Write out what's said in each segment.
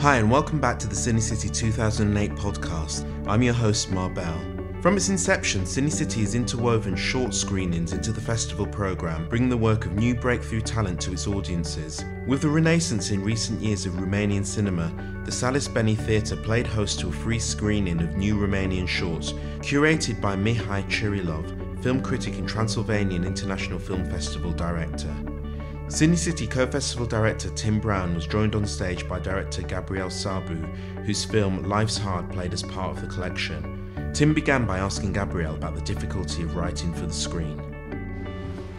Hi and welcome back to the CineCity 2008 podcast. I'm your host Marbell. From its inception, CineCity has interwoven short screenings into the festival programme, bringing the work of new breakthrough talent to its audiences. With the renaissance in recent years of Romanian cinema, the Salis Beni Theatre played host to a free screening of new Romanian shorts, curated by Mihai Cirilov, film critic and Transylvanian International Film Festival director. CineCity co-festival director Tim Brown was joined on stage by director Gabriel Sarbu, whose film Life's Hard played as part of the collection. Tim began by asking Gabriel about the difficulty of writing for the screen.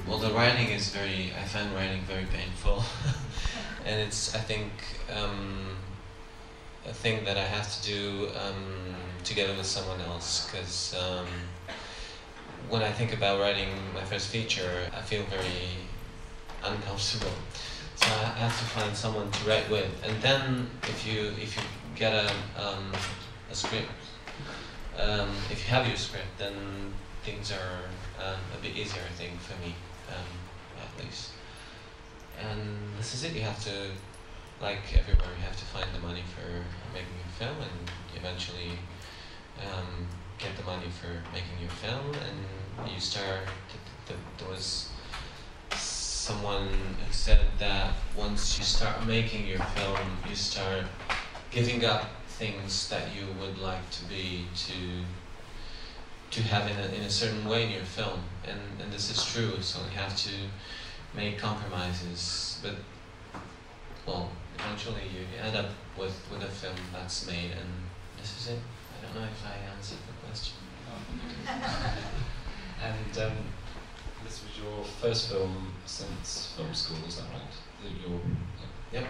Well, the writing is I find writing very painful. And it's, I think, a thing that I have to do together with someone else, because when I think about writing my first feature, I feel very uncomfortable. So I have to find someone to write with. And then if you get a script, if you have your script, then things are a bit easier, I think, for me, at least. And this is it. You have to, like everywhere, you have to find the money for making your film, and eventually get the money for making your film. And you start. There was someone who said that once you start making your film, you start giving up things that you would like to have in a certain way in your film, and this is true. So you have to make compromises, but well, eventually you end up with a film that's made, and this is it. I don't know if I answered the question. And this was your first film since film school, is that right? Yep.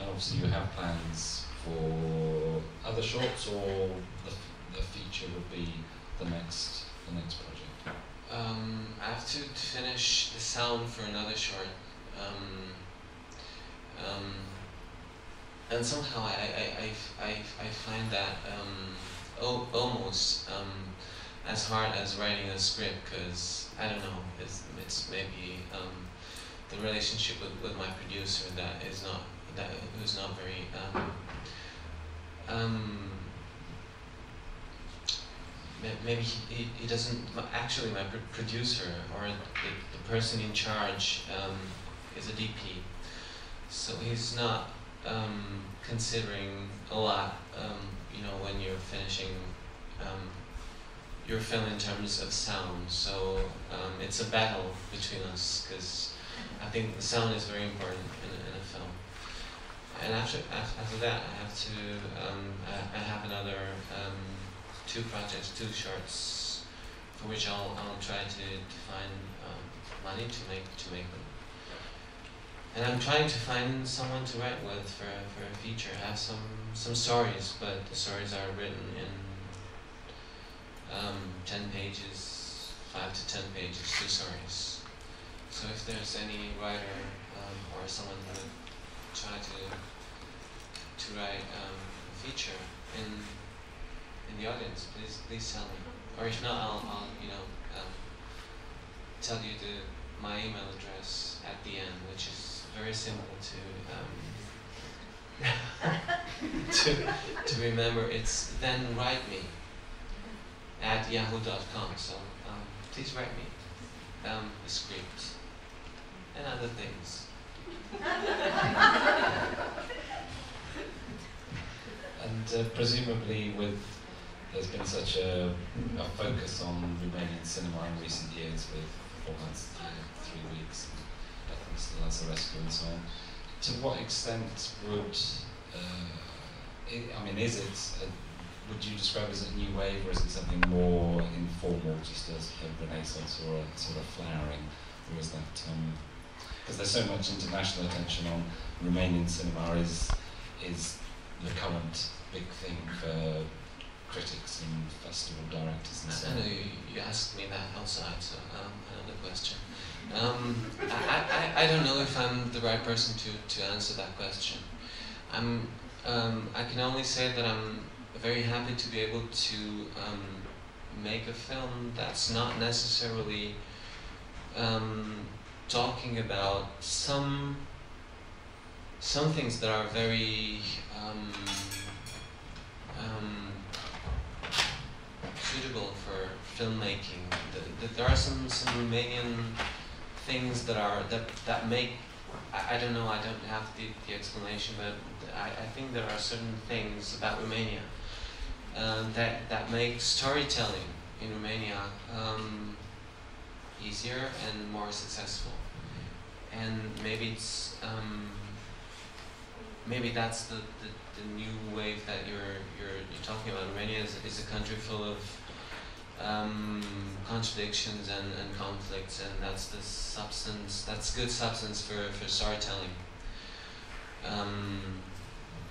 And obviously you have plans for other shorts, or the feature would be the next project? I have to finish the sound for another short, and somehow I find that almost as hard as writing a script, because I don't know, it's maybe the relationship with my producer who's not very maybe he doesn't actually. My producer, or the person in charge, is a DP, so he's not considering a lot, when you're finishing your film in terms of sound. So it's a battle between us, because I think the sound is very important in a film. And after that, I have to I have another two shorts, for which I'll try to find money to make them. And I'm trying to find someone to write with for a feature. I have some stories, but the stories are written in 10 pages, 5 to 10 pages, 2 stories. So if there's any writer or someone who would try to write a feature in the audience, please tell me. Or if not, I'll tell you my email address at the end, which is very simple to remember. It's then write me at yahoo.com. So please write me the script and other things. And presumably, there's been such a focus on Romanian cinema in recent years, with 4 months, 3 weeks, Death and Rescue and so on. To what extent would would you describe it as a new wave, or is it something more informal, just as a renaissance or a sort of flowering? Or is that because there's so much international attention on Romanian cinema, is the current big thing for critics and festival directors and so on? I know you asked me that outside, so another question. I don't know if I'm the right person to answer that question. I can only say that I'm very happy to be able to make a film that's not necessarily talking about some some things that are very suitable for filmmaking. There are some Romanian things that make, I don't know, I don't have the explanation, but I think there are certain things about Romania that make storytelling in Romania easier and more successful. And maybe it's maybe that's the new wave that you're talking about. Romania is a country full of contradictions and conflicts, and that's the substance. That's good substance for storytelling.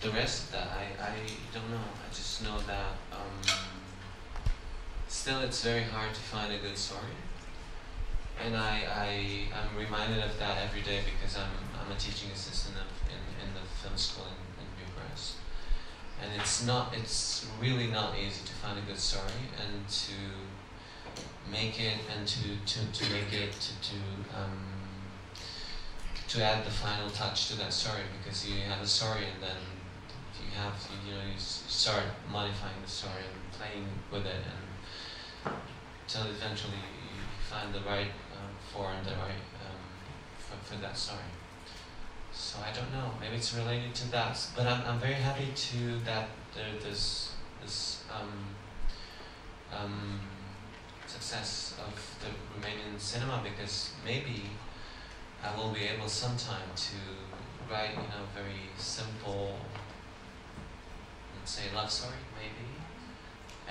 The rest of that, I don't know. I just know that still it's very hard to find a good story, and I'm reminded of that every day because I'm a teaching assistant in the film school in Bucharest, and it's really not easy to find a good story and to make it and to make it to add the final touch to that story, because you have a story and then you start modifying the story and playing with it until eventually you find the right form, the right for that story. So I don't know. Maybe it's related to that. But I'm very happy that there's this success of the Romanian cinema, because maybe I will be able sometime to write very simple, let's say, love story maybe,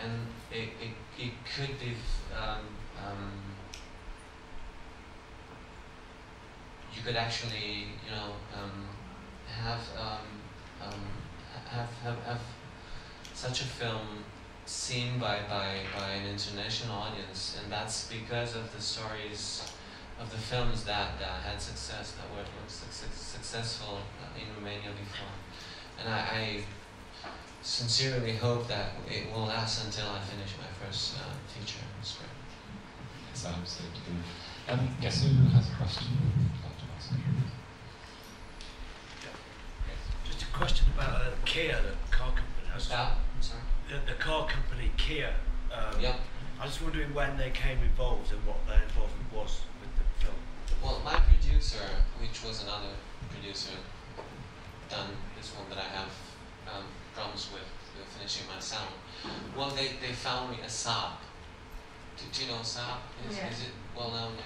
and it could be you could actually have such a film seen by an international audience, and that's because of the stories of the films that had success, that were successful in Romania before. And I sincerely hope that it will last until I finish my first feature script. Yes, absolutely. Yes, who has a question? Just a question about Kia, the car company. I'm sorry? The car company Kia. Yeah. I was wondering when they came involved and what their involvement was with the film. Well, my producer, which was another producer, done this one that I have problems with finishing my sound. Well, they found me a Saab. Do you know Saab? Is it well known?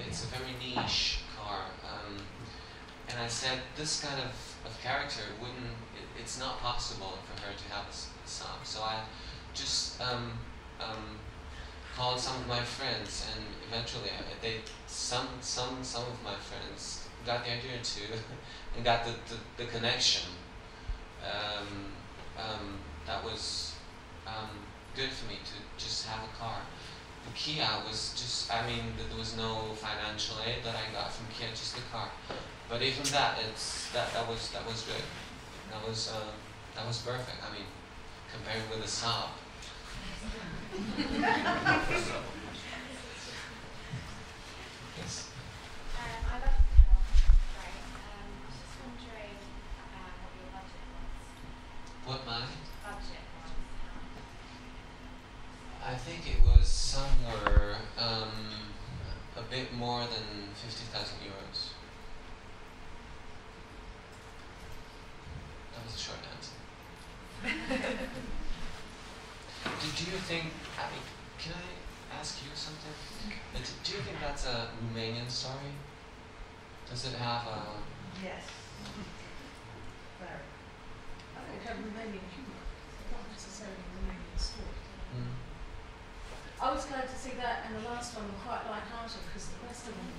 It's a very niche car. And I said, this kind of character it's not possible for her to have a Saab. So I just called some of my friends, and eventually some of my friends got the idea too, and got the connection. That was good for me to just have a car. The Kia was just, there was no financial aid that I got from Kia, just the car. But even that, that was good. That was perfect. Compared with a Saab. Yes. I love the film, right? I was just wondering what your budget was. What my Budget was. I think it was somewhere a bit more than 50,000 euros. That was a short answer. Do you think, can I ask you something? Do you think that's a Romanian story? Does it have a... Yes. Very. I think it had Romanian humour. Not necessarily a Romanian story. Mm. I was glad to see that, and the last one was quite light-hearted because the rest of them